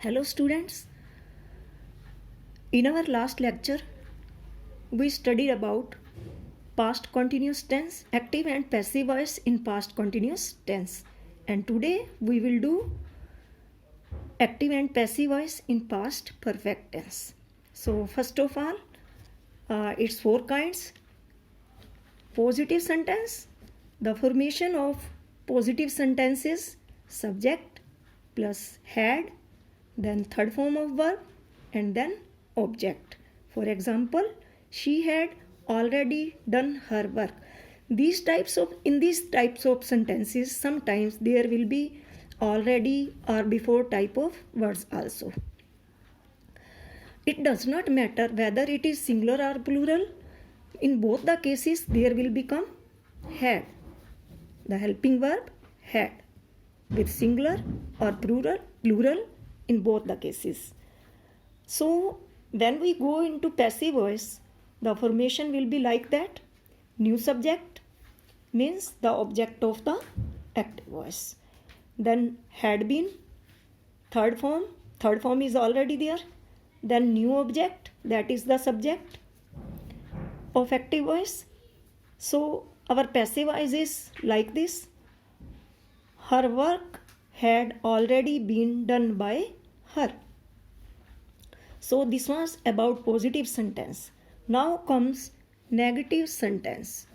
Hello students, in our last lecture we studied about past continuous tense, active and passive voice in past continuous tense, and today we will do active and passive voice in past perfect tense. So first of all, it's four kinds. Positive sentence, the formation of positive sentences, subject plus had, then third form of verb, and then object. For example, she had already done her work. In these types of sentences, sometimes there will be already or before type of words also. It does not matter whether it is singular or plural. In both the cases, there will become had, the helping verb had, with singular or plural in both the cases. So when we go into passive voice, the formation will be like that. New subject means the object of the active voice. Then had been, third form is already there. Then new object, that is the subject of active voice. So our passive voice is like this. Her work had already been done by her. So this was about positive sentence. Now comes negative sentence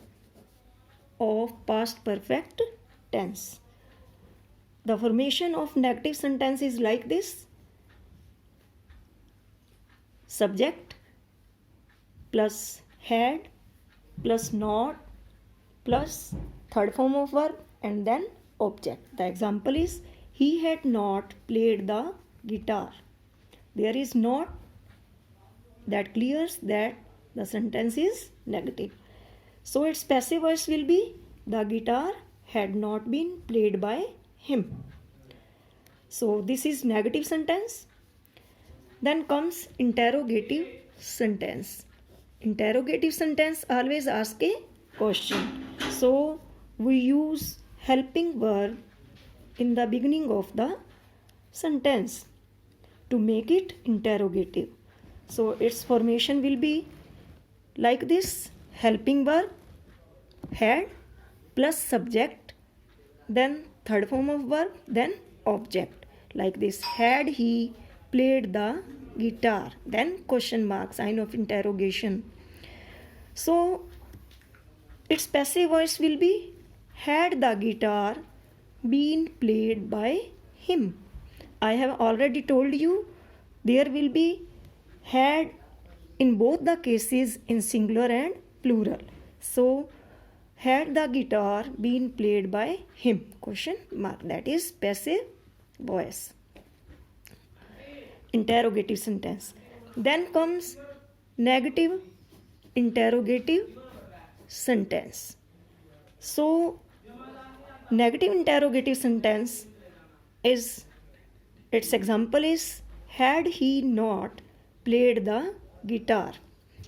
of past perfect tense. The formation of negative sentence is like this. Subject plus had plus not plus third form of verb and then object. The example is he had not played the guitar. There is not, that clears that the sentence is negative. So its passive voice will be the guitar had not been played by him. So this is negative sentence. Then comes interrogative sentence. Interrogative sentence always ask a question. So we use helping verb in the beginning of the sentence to make it interrogative. So its formation will be like this. Helping verb had plus subject, then third form of verb, then object. Like this, had he played the guitar, then question mark, sign of interrogation. So its passive voice will be had the guitar been played by him. I have already told you there will be had in both the cases in singular and plural. So had the guitar been played by him, question mark, that is passive voice. Interrogative sentence. Then comes negative interrogative sentence. So negative interrogative sentence is, its example is had he not played the guitar.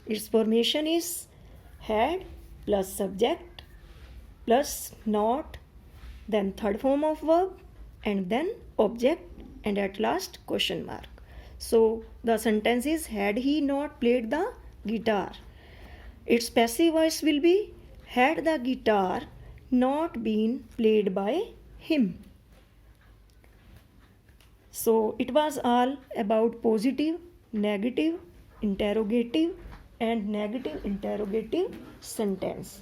Its formation is had plus subject plus not, then third form of verb and then object and at last question mark. So the sentence is had he not played the guitar. Its passive voice will be had the guitar not been played by him. So it was all about positive, negative, interrogative and negative interrogative sentence.